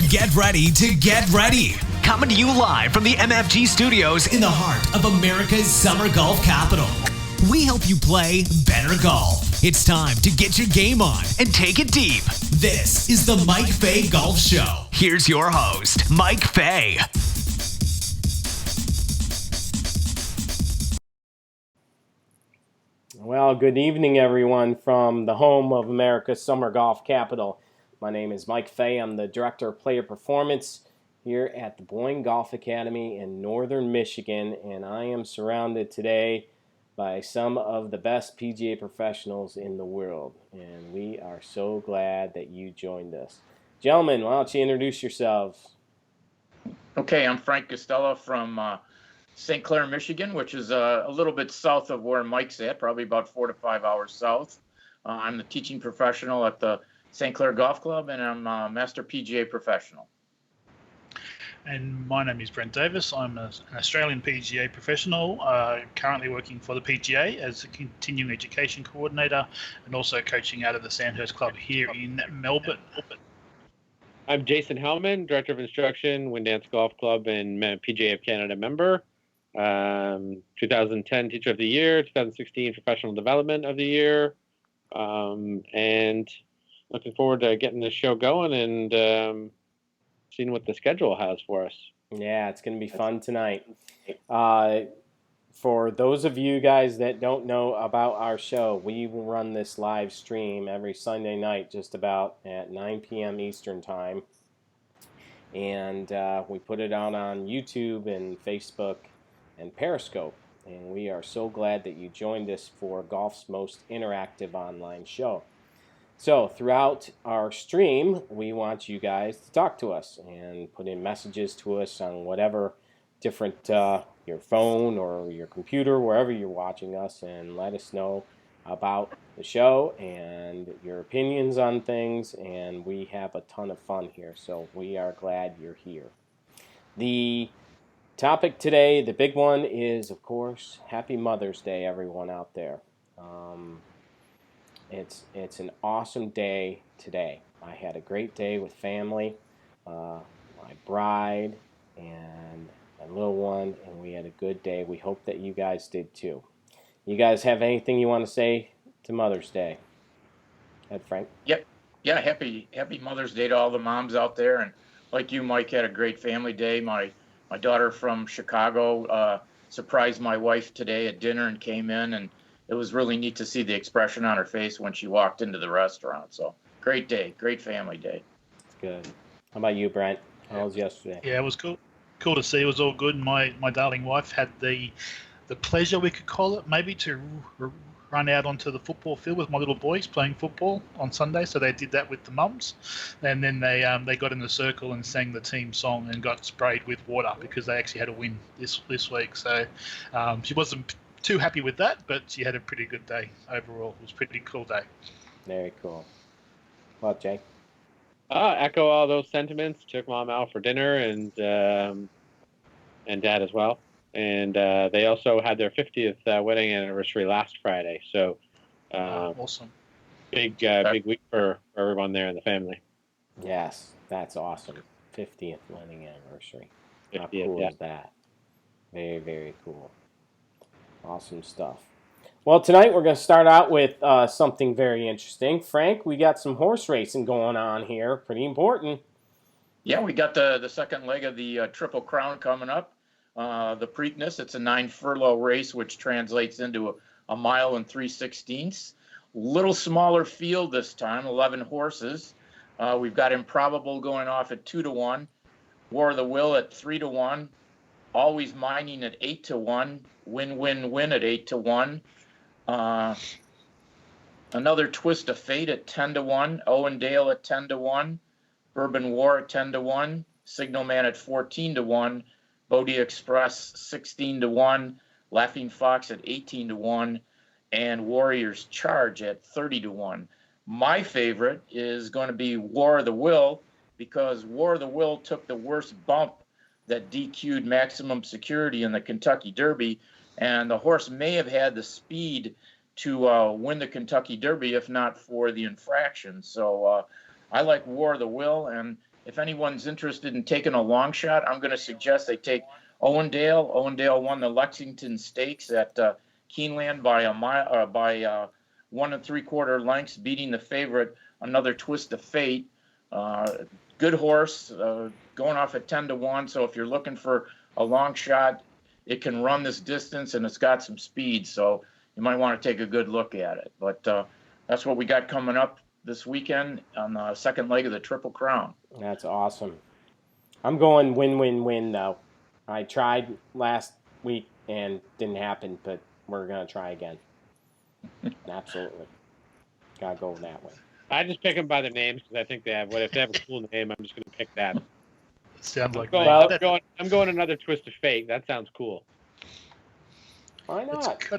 Get ready to get ready. Coming to you live from the MFG studios in the heart of America's summer golf capital. We help you play better golf. It's time to get your game on and take it deep. This is the Mike Fay Golf Show. Here's your host, Mike Fay. Well, good evening, everyone, from the home of America's summer golf capital. My name is Mike Fay. I'm the Director of Player Performance here at the Boyne Golf Academy in northern Michigan, and I am surrounded today by some of the best PGA professionals in the world, and we are so glad that you joined us. Gentlemen, why don't you introduce yourselves? Okay, I'm Frank Guastella from St. Clair, Michigan, which is a little bit south of where Mike's at, probably about 4 to 5 hours south. I'm the teaching professional at the St. Clair Golf Club, and I'm a Master PGA professional. And my name is Brent Davis. I'm an Australian PGA professional, currently working for the PGA as a continuing education coordinator and also coaching out of the Sandhurst Club here in Melbourne. I'm Jason Helman, Director of Instruction, Windance Golf Club and PGA of Canada member. 2010 Teacher of the Year, 2016 Professional Development of the Year, and looking forward to getting this show going and seeing what the schedule has for us. Yeah, it's going to be fun tonight. For those of you guys that don't know about our show, we will run this live stream every Sunday night just about at 9 p.m. Eastern Time. And we put it out on YouTube and Facebook and Periscope. And we are so glad that you joined us for golf's most interactive online show. So throughout our stream, we want you guys to talk to us and put in messages to us on whatever different, your phone or your computer, wherever you're watching us, and let us know about the show and your opinions on things, and we have a ton of fun here, so we are glad you're here. The topic today, the big one, is, of course, Happy Mother's Day, everyone out there. It's an awesome day today. I had a great day with family, my bride, and my little one, and we had a good day. We hope that you guys did too. You guys have anything you want to say to Mother's Day? Ed, Frank? Yep. Yeah, happy Mother's Day to all the moms out there. And like you, Mike, had a great family day. My daughter from Chicago surprised my wife today at dinner and came in, and it was really neat to see the expression on her face when she walked into the restaurant. So great day, great family day. It's good. How about you, Brent? How was yesterday? Yeah, it was cool. Cool to see. It was all good. My darling wife had the pleasure, we could call it, maybe, to run out onto the football field with my little boys playing football on Sunday. So they did that with the mums, and then they got in the circle and sang the team song and got sprayed with water because they actually had a win this week. So she wasn't too happy with that, but she had a pretty good day overall. It was a pretty cool day. Very cool. Well, Jay? Echo all those sentiments. Took mom out for dinner and dad as well. And they also had their 50th wedding anniversary last Friday. So awesome. Big week for everyone there in the family. Yes, that's awesome. 50th wedding anniversary. 50th, How cool yeah. is that? Very, very cool. Awesome stuff. Well, tonight we're going to start out with something very interesting. Frank, we got some horse racing going on here. Pretty important. Yeah, we got the second leg of the Triple Crown coming up. The Preakness, it's a 9-furlong race, which translates into a mile and 3/16. Little smaller field this time, 11 horses. We've got Improbable going off at 2-1, War of the Will at 3-1, Always Mining at 8-1, Win at 8-1. Another Twist of Fate at 10-1, Owendale at 10-1, Bourbon War at 10-1, Signal Man at 14-1, Bodie Express 16-1, Laughing Fox at 18-1, and Warriors Charge at 30-1. My favorite is going to be War of the Will, because War of the Will took the worst bump that DQ'd Maximum Security in the Kentucky Derby, and the horse may have had the speed to win the Kentucky Derby if not for the infraction. So I like War of the Will, and if anyone's interested in taking a long shot, I'm going to suggest they take Owendale. Owendale won the Lexington Stakes at Keeneland by 1 3/4 lengths, beating the favorite, Another Twist of Fate. Good horse, going off at 10-1. So if you're looking for a long shot, it can run this distance and it's got some speed. So you might want to take a good look at it. But that's what we got coming up this weekend on the second leg of the Triple Crown. That's awesome. I'm going win-win-win, though. I tried last week and didn't happen, but we're going to try again. Absolutely. Got to go that way. I just pick them by their names because I think they have. What if they have a cool name? I'm just going to pick that. Sounds like I'm going Another Twist of Fate. That sounds cool. Why not? It's got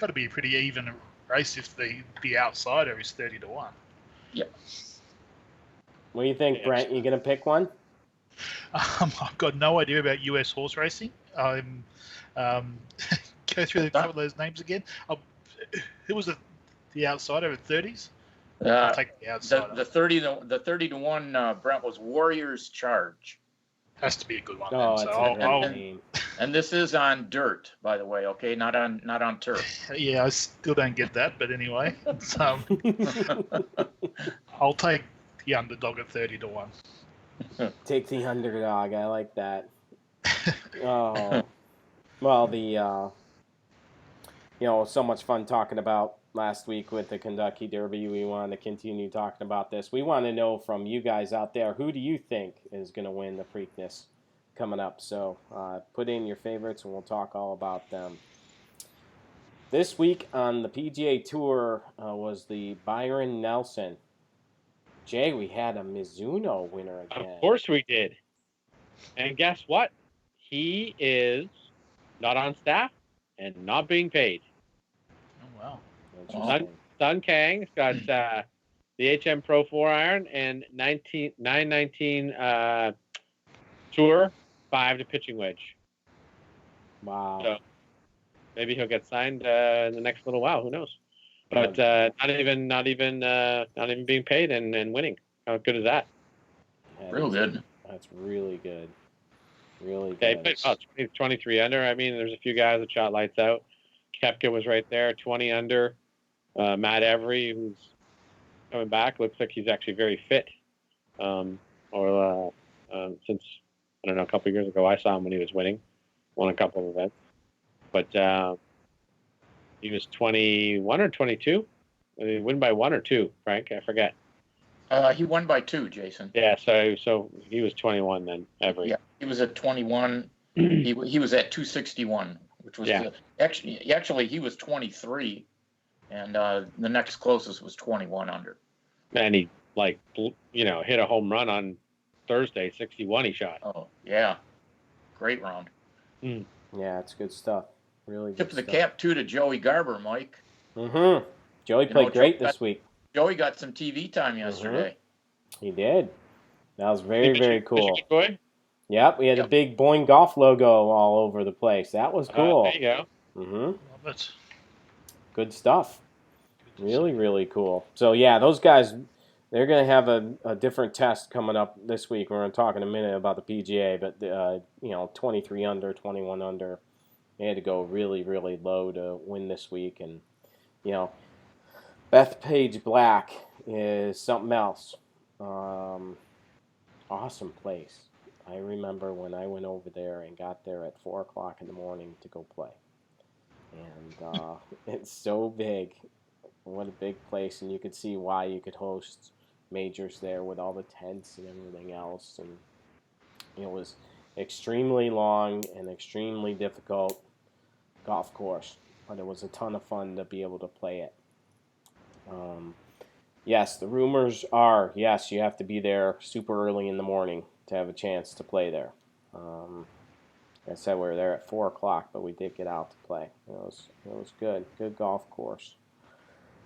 to be a pretty even race if the outsider is 30-1. Yeah. What do you think, Brent? You going to pick one? I've got no idea about US horse racing. I'm go through a couple of those names again. Who was the outsider at 30s? I'll take the outsider. The 30-1 Brent was Warriors Charge. Has to be a good one. Oh, then. And this is on dirt, by the way. Okay, not on turf. Yeah, I still don't get that, but anyway, I'll take the underdog at 30-1. Take the underdog. I like that. Oh, well, so much fun talking about last week with the Kentucky Derby. We want to continue talking about this. We want to know from you guys out there, who do you think is going to win the Preakness coming up? So put in your favorites and we'll talk all about them. This week on the PGA Tour was the Byron Nelson. Jay, we had a Mizuno winner again. Of course we did. And guess what? He is not on staff and not being paid. Oh, wow. Sun Kang's got the HM Pro 4 iron and 919 Tour 5 to pitching wedge. Wow. So maybe he'll get signed in the next little while. Who knows? But not even being paid and winning. How good is that? Real good. That's really good. Really good. Yeah, he played 23 under. I mean, there's a few guys that shot lights out. Koepka was right there, 20 under. Matt Every, who's coming back, looks like he's actually very fit. Since, I don't know, a couple of years ago, I saw him when he was winning. Won a couple of events. But he was 21 or 22? Did he win by 1 or 2, Frank? I forget. He won by 2, Jason. Yeah, so he was 21 then, Every. Yeah, he was at 21. he was at 261, which was actually he was 23, and the next closest was 21 under. And he hit a home run on Thursday, 61 he shot. Oh yeah, great round. Mm. Yeah, it's good stuff. Really good Tip of the stuff. cap too to Joey Garber, Mike. Mm-hmm. Joey played great this week. Joey got some TV time yesterday. He did. That was very, very cool. Boy? Yep, we had a big Boing Golf logo all over the place. That was cool. There you go. Mm-hmm. Love it. Good stuff. Really, really cool. So, yeah, those guys, they're going to have a different test coming up this week. We're going to talk in a minute about the PGA, but, 23 under, 21 under. They had to go really, really low to win this week. And, Bethpage Black is something else. Awesome place. I remember when I went over there and got there at 4 o'clock in the morning to go play. And it's so big. What a big place. And you could see why you could host majors there with all the tents and everything else. And it was extremely long and extremely difficult golf course. But it was a ton of fun to be able to play it. Yes, the rumors are, yes, you have to be there super early in the morning to have a chance to play there. Like I said, we were there at 4 o'clock, but we did get out to play. It was good. Good golf course.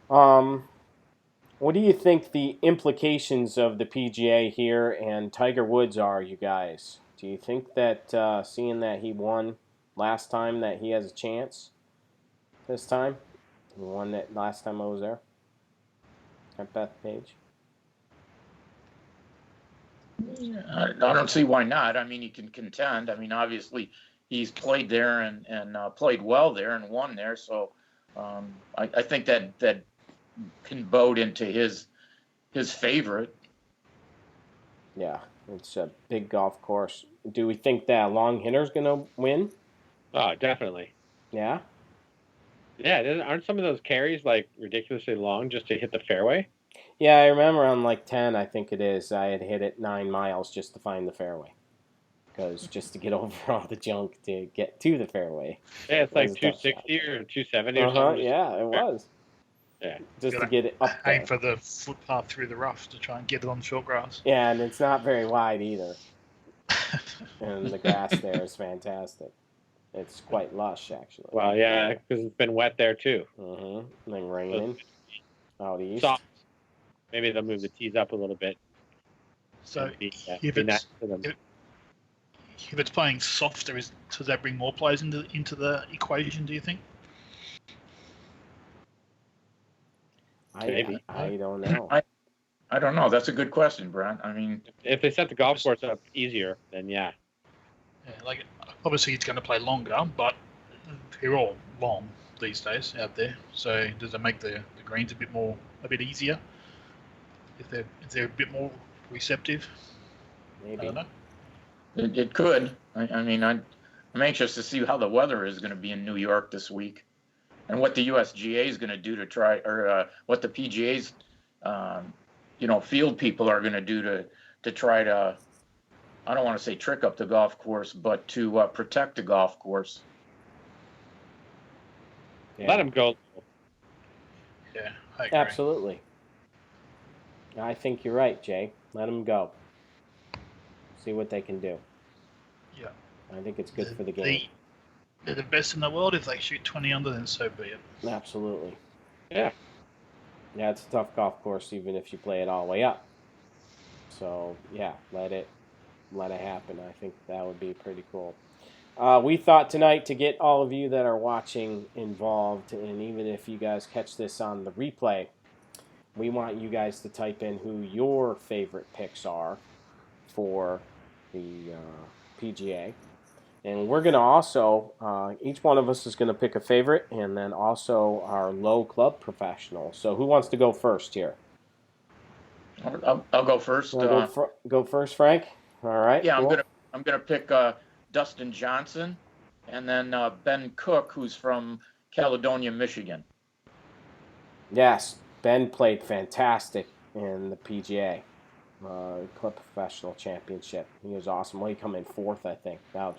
What do you think the implications of the PGA here and Tiger Woods are, you guys? Do you think that seeing that he won last time that he has a chance this time? He won that last time I was there at Bethpage. I don't see why not. I mean, he can contend. I mean, obviously, he's played there and played well there and won there. So I think that can bode into his favorite. Yeah, it's a big golf course. Do we think that long hitter's going to win? Oh, definitely. Yeah? Yeah, aren't some of those carries like ridiculously long just to hit the fairway? Yeah, I remember on like 10, I think it is, I had hit it 9 miles just to find the fairway. Because just to get over all the junk to get to the fairway. Yeah, it's like 260 or 270 or something. Yeah, it was. Yeah. Just to get it up there. Aim for the footpath through the rough to try and get it on short grass. Yeah, and it's not very wide either. And the grass there is fantastic. It's quite lush, actually. Well, yeah, because it's been wet there too. And then raining out east. Soft. Maybe they'll move the tees up a little bit. So if it's playing softer, does that bring more players into the equation, do you think? I don't know. I don't know. That's a good question, Brent. I mean, if they set the golf course up easier, then yeah. Yeah, like obviously it's going to play longer, but they're all long these days out there. So does it make the greens a bit easier? If they're a bit more receptive? Maybe. I don't know. It could. I mean, I'm anxious to see how the weather is going to be in New York this week, and what the USGA is going to do to try, or what the PGA's, field people are going to do to try to, I don't want to say trick up the golf course, but to protect the golf course. Yeah. Let them go. Yeah, I agree. Absolutely. I think you're right, Jay. Let them go. See what they can do. Yeah. I think it's good for the game. They're the best in the world. If they shoot 20 under, then so be it. Absolutely. Yeah. Yeah, it's a tough golf course, even if you play it all the way up. So, yeah, let it happen. I think that would be pretty cool. We thought tonight to get all of you that are watching involved, and even if you guys catch this on the replay, we want you guys to type in who your favorite picks are for the PGA. And we're going to also, each one of us is going to pick a favorite, and then also our low club professional. So who wants to go first here? I'll go first. Go first, Frank? All right. Yeah, cool. I'm gonna pick Dustin Johnson, and then Ben Cook, who's from Caledonia, Michigan. Yes, Ben played fantastic in the PGA Club Professional Championship. He was awesome. Well, he come in fourth, I think. That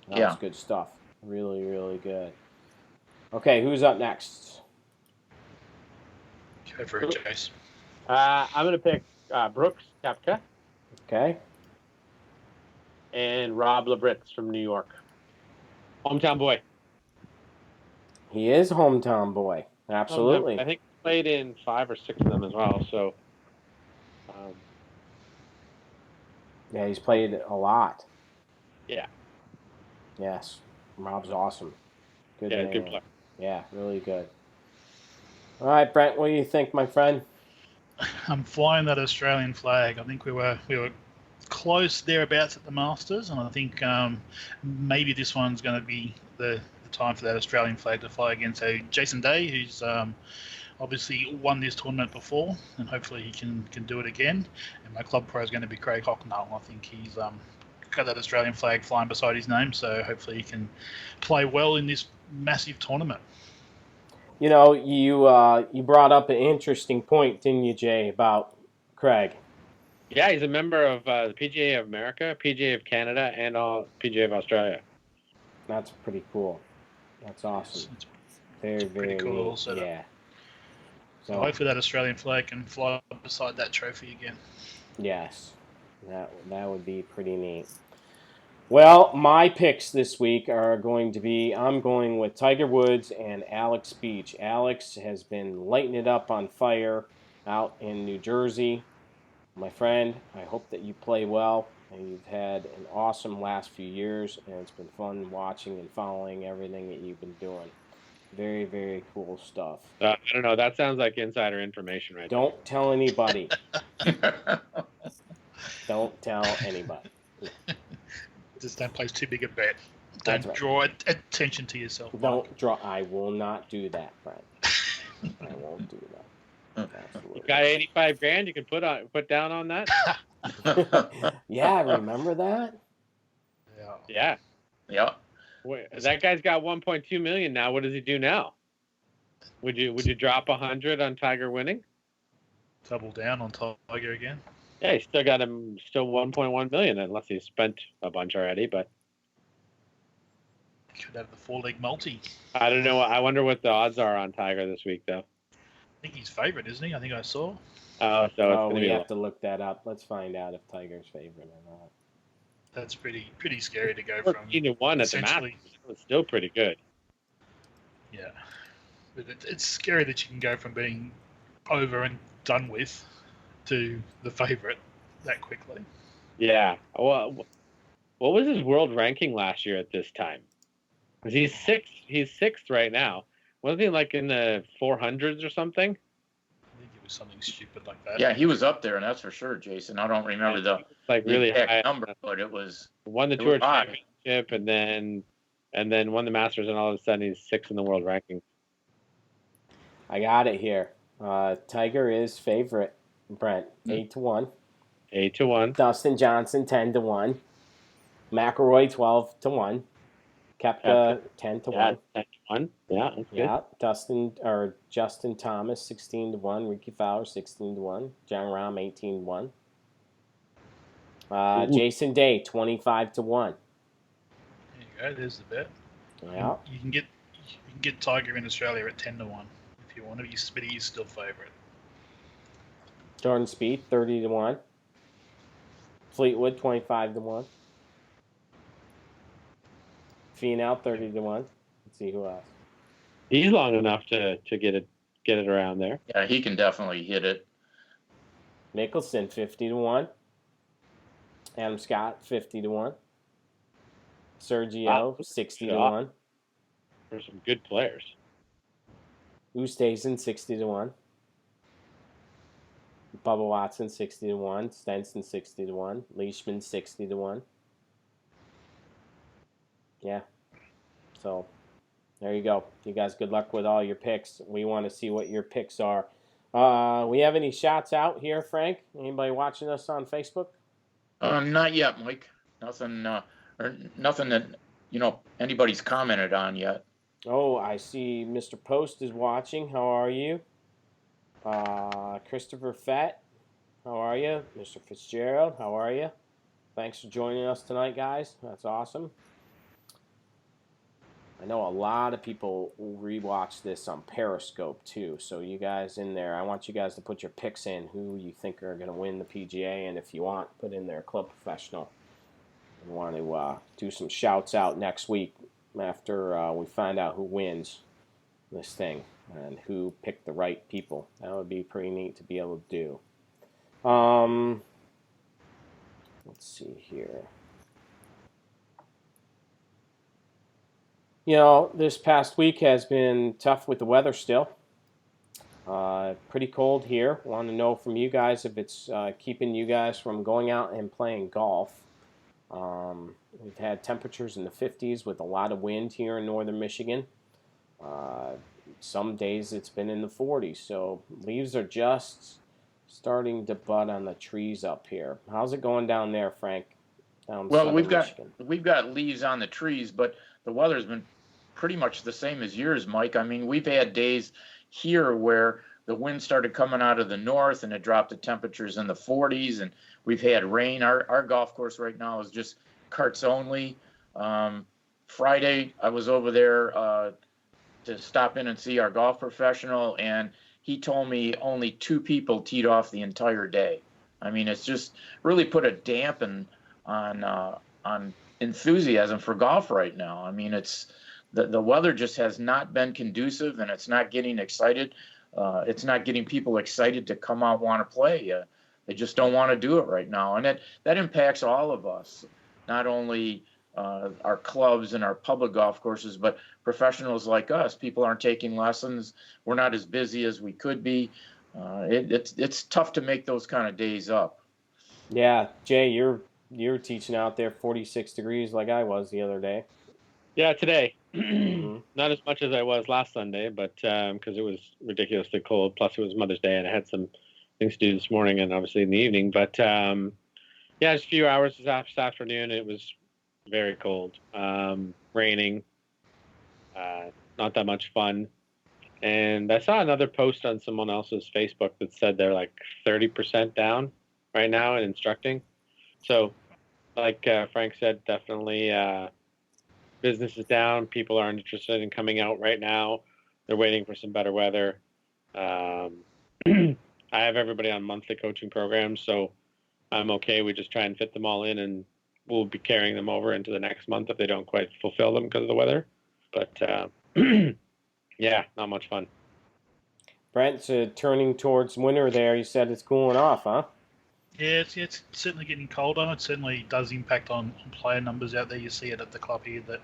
was good stuff. Really, really good. Okay, who's up next? Go for it, Chase. I'm going to pick Brooks Koepka. Okay. And Rob Labritz from New York. Hometown boy. He is hometown boy. Absolutely. I think he played in 5 or 6 of them as well. So, yeah, he's played a lot. Yeah. Yes. Rob's awesome. Good man. Good player. Yeah, really good. All right, Brent, what do you think, my friend? I'm flying that Australian flag. I think we were close thereabouts at the Masters, and I think maybe this one's going to be the time for that Australian flag to fly again. So Jason Day, who's obviously won this tournament before, and hopefully he can do it again. And my club pro is going to be Craig Hocknall. I think he's got that Australian flag flying beside his name, so hopefully he can play well in this massive tournament. You know, you brought up an interesting point, didn't you, Jay, about Craig? Yeah, he's a member of the PGA of America, PGA of Canada, and PGA of Australia. That's pretty cool. That's awesome. It's Very, very pretty cool. neat. Also, yeah. So hopefully that Australian flag can fly beside that trophy again. Yes, that would be pretty neat. Well, my picks this week are going to be, I'm going with Tiger Woods and Alex Beach. Alex has been lighting it up on fire out in New Jersey. My friend, I hope that you play well, and you've had an awesome last few years, and it's been fun watching and following everything that you've been doing. Very, very cool stuff. I don't know. That sounds like insider information right Don't tell anybody. Don't tell anybody. Just don't place too big a bet. That's Don't right. draw attention to yourself. Don't draw. I will not do that, Brent. I won't do that. Absolutely. You got 85 grand you can put down on that? Yeah, remember that? Yeah. Yeah. Wait, that guy's got 1.2 million now. What does he do now? Would you drop 100 on Tiger winning? Double down on Tiger again. Yeah, he's still got him 1.1 million unless he's spent a bunch already. But Could have the 4-leg multi. I don't know. I wonder what the odds are on Tiger this week, though. I think he's favourite, isn't he? I think I saw. Oh, so we have to look that up. Let's find out if Tiger's favorite or not. That's pretty scary to go 14 to 1 at the Masters. It's still pretty good. Yeah, but it's scary that you can go from being over and done with to the favourite that quickly. Yeah. Well, what was his world ranking last year at this time? Because he's sixth. He's sixth right now. Wasn't he like in the 400s or something? I think it was something stupid like that. Yeah, he was up there, and that's for sure, Jason. I don't remember the really exact high number, but it was won the Tour Championship and then won the Masters, and all of a sudden he's sixth in the world ranking. I got it here. Tiger is favorite. Brent 8-1. 8-1. Dustin Johnson 10-1. McIlroy 12-1. Koepka 10-1. 10-1. Yeah, that's good. Justin Thomas 16-1. Ricky Fowler 16-1. John Rahm 18-1. Jason Day 25-1. There you go. There's the bet. Yeah. You can get Tiger in Australia at 10-1 if you want to. But he's still favourite. Jordan Spieth 30-1. Fleetwood 25-1. Finau 30-1. Let's see who else. He's long enough to get it around there. Yeah, he can definitely hit it. Nicholson 50-1. Adam Scott 50-1. Sergio 60-1. There's some good players. Oosthuizen 60-1. Bubba Watson 60-1. Stenson 60-1. Leishman 60-1. Yeah. So there you go. You guys, good luck with all your picks. We want to see what your picks are. We have any shots out here, Frank? Anybody watching us on Facebook? Not yet, Mike. Nothing. Or nothing that anybody's commented on yet. Oh, I see. Mr. Post is watching. How are you? Christopher Fett. How are you? Mr. Fitzgerald. How are you? Thanks for joining us tonight, guys. That's awesome. I know a lot of people will rewatch this on Periscope too. So you guys in there, I want you guys to put your picks in who you think are going to win the PGA, and if you want, put in their club professional. We want to do some shouts out next week after we find out who wins this thing and who picked the right people. That would be pretty neat to be able to do. Let's see here. This past week has been tough with the weather still. Pretty cold here. Want to know from you guys if it's keeping you guys from going out and playing golf. We've had temperatures in the 50s with a lot of wind here in northern Michigan. Some days it's been in the 40s, so leaves are just starting to bud on the trees up here. How's it going down there, Frank? Well, we've got leaves on the trees, but the weather's been pretty much the same as yours, Mike. I mean, we've had days here where the wind started coming out of the north and it dropped the temperatures in the 40s, and we've had rain. Our golf course right now is just carts only. Friday, I was over there to stop in and see our golf professional, and he told me only 2 people teed off the entire day. I mean, it's just really put a dampen on enthusiasm for golf right now. I mean, it's the weather just has not been conducive, and it's not getting excited. It's not getting people excited to come out and want to play. They just don't want to do it right now, and that impacts all of us, not only our clubs and our public golf courses, but professionals like us. People aren't taking lessons. We're not as busy as we could be. It's tough to make those kind of days up. Yeah, Jay, you're teaching out there 46 degrees like I was the other day. Yeah, today. Mm-hmm. Not as much as I was last Sunday, but because it was ridiculously cold. Plus, it was Mother's Day, and I had some things to do this morning and obviously in the evening. But yeah, just a few hours this afternoon. It was very cold, raining, not that much fun. And I saw another post on someone else's Facebook that said they're like 30% down right now in instructing. So, like Frank said, definitely business is down. People aren't interested in coming out right now. They're waiting for some better weather. I have everybody on monthly coaching programs, so I'm okay. We just try and fit them all in, and we'll be carrying them over into the next month if they don't quite fulfill them because of the weather. But yeah, not much fun. Brent, turning towards winter there, you said it's cooling off, huh? Yeah, it's certainly getting colder. It certainly does impact on player numbers out there. You see it at the club here that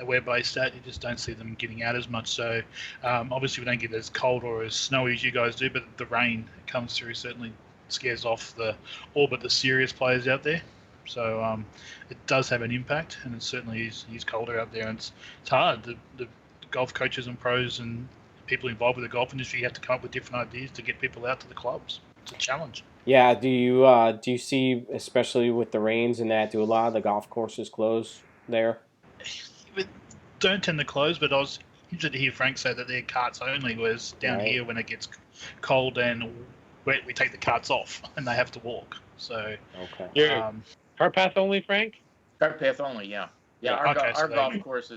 we're based at. You just don't see them getting out as much. So obviously we don't get as cold or as snowy as you guys do, but the rain that comes through certainly scares off all but the serious players out there. So it does have an impact, and it certainly is colder out there. And it's hard. The golf coaches and pros and people involved with the golf industry have to come up with different ideas to get people out to the clubs. It's a challenge. Yeah, do you see, especially with the rains and that, do a lot of the golf courses close there? We don't tend to close, but I was interested to hear Frank say that they're carts only, whereas down Right. here when it gets cold and wet, we take the carts off and they have to walk. So, Okay. You're cart path only, Frank? Cart path only, yeah. Yeah, Okay, our golf course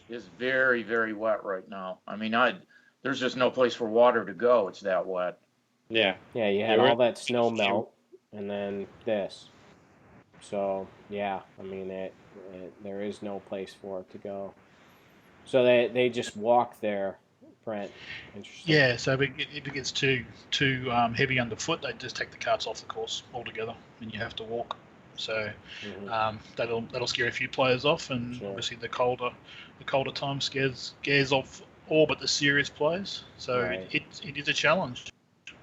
is very, very wet right now. I mean, there's just no place for water to go. It's that wet. Yeah. Yeah, you had all that snow melt, and then this. So yeah, I mean there is no place for it to go. So they just walk there, Brent. Interesting. yeah, so if it gets too heavy underfoot, they just take the carts off the course altogether, and you have to walk. So that'll scare a few players off, and Sure. obviously the colder time scares off all but the serious players. So Right. it is a challenge.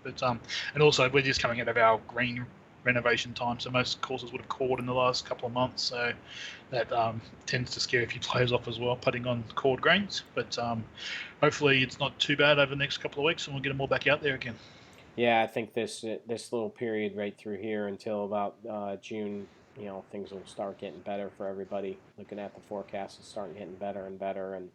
But and also we're just coming out of our green renovation time, so most courses would have cored in the last couple of months. So that tends to scare a few players off as well, putting on cored greens. But hopefully it's not too bad over the next couple of weeks, and we'll get them all back out there again. Yeah, I think this little period right through here until about June, things will start getting better for everybody. Looking at the forecast, it's starting getting better and better, and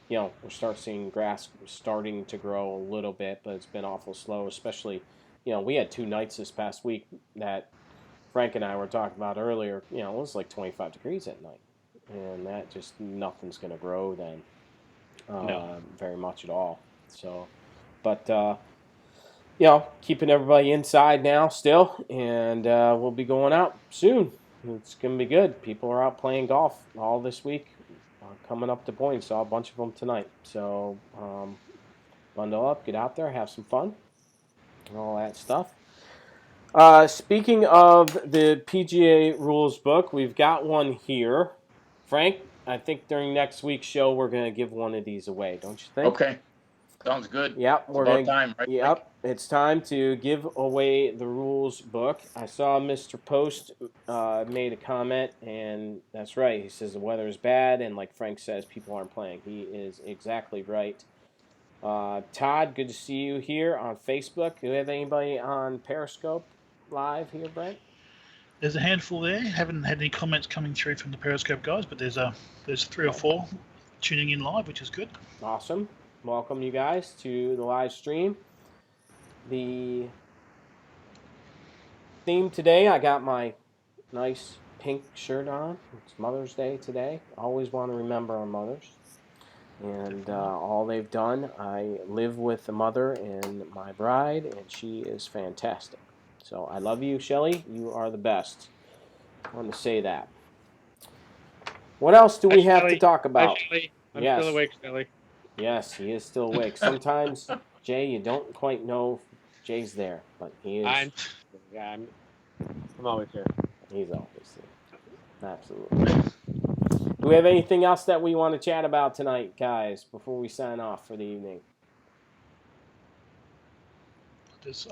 we'll start seeing grass starting to grow a little bit, but it's been awful slow. Especially, we had 2 nights this past week that Frank and I were talking about earlier. It was like 25 degrees at night, and that just nothing's going to grow then, very much at all. So, but keeping everybody inside now still, and we'll be going out soon. It's going to be good. People are out playing golf all this week, coming up to points. Saw a bunch of them tonight. So bundle up, get out there, have some fun, and all that stuff. Speaking of the PGA rules book, we've got one here. Frank, I think during next week's show we're going to give one of these away, don't you think? Okay. Sounds good. Yep, It's about time, right? Yep, it's time to give away the rules book. I saw Mr. Post made a comment, and that's right. He says the weather is bad, and like Frank says, people aren't playing. He is exactly right. Todd, good to see you here on Facebook. Do we have anybody on Periscope live here, Brent? There's a handful there. Haven't had any comments coming through from the Periscope guys, but there's 3 or 4 tuning in live, which is good. Awesome. Welcome you guys to the live stream. The theme today, I got my nice pink shirt on. It's Mother's Day today. Always want to remember our mothers. And all they've done, I live with the mother and my bride, and she is fantastic. So I love you, Shelly. You are the best. I want to say that. What else do we have to talk about? I'm still awake, Shelly. Yes, he is still awake. Sometimes, Jay, you don't quite know if Jay's there, but he is. I'm always here. He's always there. Absolutely. Do we have anything else that we want to chat about tonight, guys, before we sign off for the evening?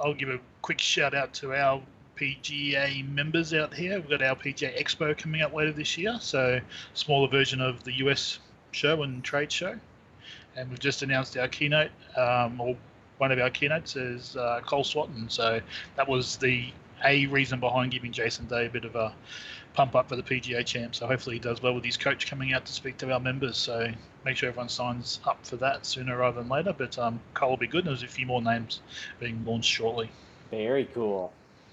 I'll give a quick shout out to our PGA members out here. We've got our PGA Expo coming up later this year, so smaller version of the US show and trade show. And we've just announced our keynote, or one of our keynotes is Cole Swatton. So that was the reason behind giving Jason Day a bit of a pump up for the PGA champ. So hopefully he does well with his coach coming out to speak to our members. So make sure everyone signs up for that sooner rather than later. But Cole will be good. And there's a few more names being launched shortly. Very cool.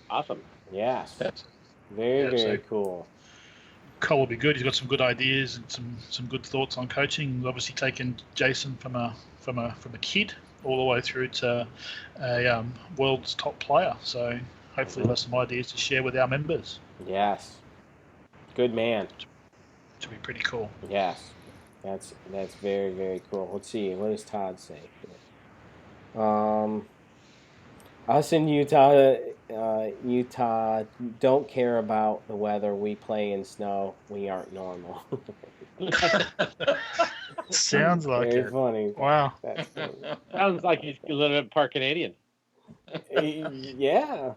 Awesome. Yes. That's, Very cool. Cole will be good. He's got some good ideas and some good thoughts on coaching. He's obviously taken Jason from a kid all the way through to a world's top player. So hopefully he'll have some ideas to share with our members. Yes. Good man. To be pretty cool. Yes. That's very, very cool. Let's see. What does Todd say? Us in Utah don't care about the weather. We play in snow. We aren't normal. Sounds like very it. Funny. Wow. That's funny. Sounds like he's a little bit part Canadian. Yeah.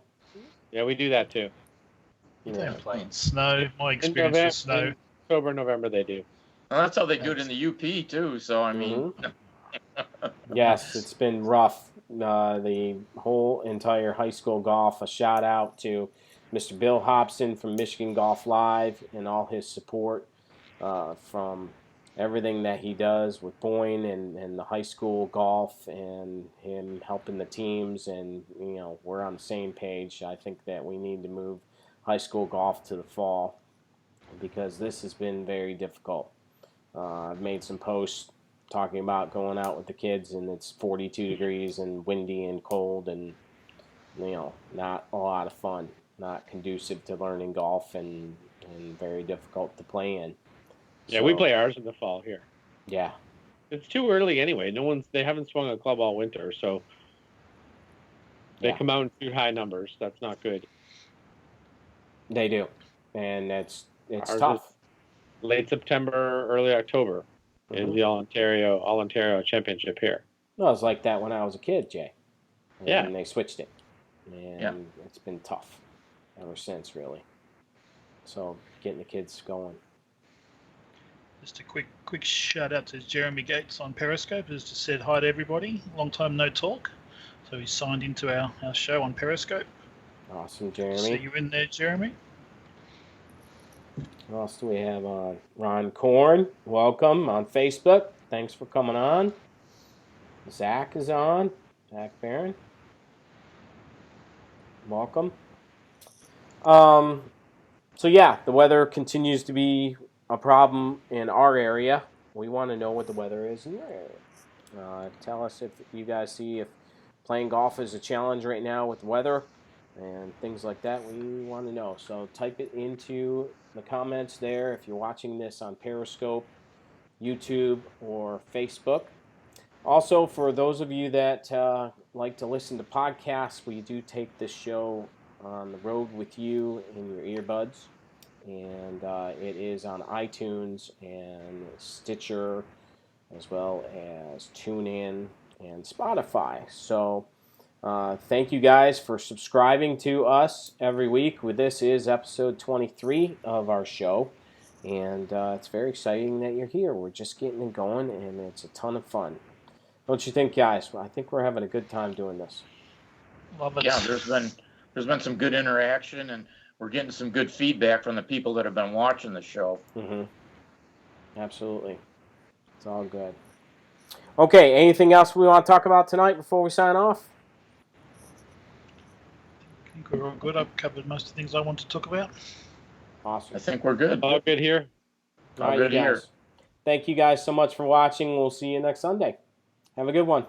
Yeah, we do that too. They're playing snow. My experience with snow. In October, November, they do. Well, that's how they do it in the UP too. So I mean, Yes, it's been rough. The whole entire high school golf. A shout out to Mr. Bill Hobson from Michigan Golf Live and all his support from everything that he does with Boyne and the high school golf and him helping the teams. And, you know, we're on the same page. I think that we need to move high school golf to the fall because this has been very difficult. I've made some posts talking about going out with the kids and it's 42 degrees and windy and cold and, you know, not a lot of fun, not conducive to learning golf and very difficult to play in. Yeah, So, we play ours in the fall here. Yeah. It's too early anyway. They haven't swung a club all winter, so they come out in too high numbers. That's not good. They do. And it's Ours tough. is late September, early October is the All Ontario Championship here. No, it was like that when I was a kid, Jay. Yeah. And they switched it. And it's been tough ever since, really. So getting the kids going. Just a quick shout out to Jeremy Gates on Periscope, who's just said hi to everybody. Long time no talk. So he's signed into our show on Periscope. Awesome, Jeremy. See you in there, Jeremy. What else do we have on? Ron Korn, welcome on Facebook. Thanks for coming on. Zach is on. Zach Barron. Welcome. So yeah, the weather continues to be a problem in our area. We want to know what the weather is in your area. Tell us if you guys see if playing golf is a challenge right now with the weather and things like that. We want to know. So type it into the comments there if you're watching this on Periscope, YouTube, or Facebook. Also, for those of you that like to listen to podcasts, we do take this show on the road with you in your earbuds. And it is on iTunes and Stitcher, as well as TuneIn and Spotify. So thank you guys for subscribing to us every week. This is episode 23 of our show. And it's very exciting that you're here. We're just getting it going, and it's a ton of fun. Don't you think, guys? I think we're having a good time doing this. Love it. yeah, there's been some good interaction, and we're getting some good feedback from the people that have been watching the show. Mm-hmm. Absolutely. It's all good. Okay, anything else we want to talk about tonight before we sign off? I think we're all good. I've covered most of the things I want to talk about. Awesome. I think we're good. All good here. All right, good you here. guys. Thank you guys so much for watching. We'll see you next Sunday. Have a good one.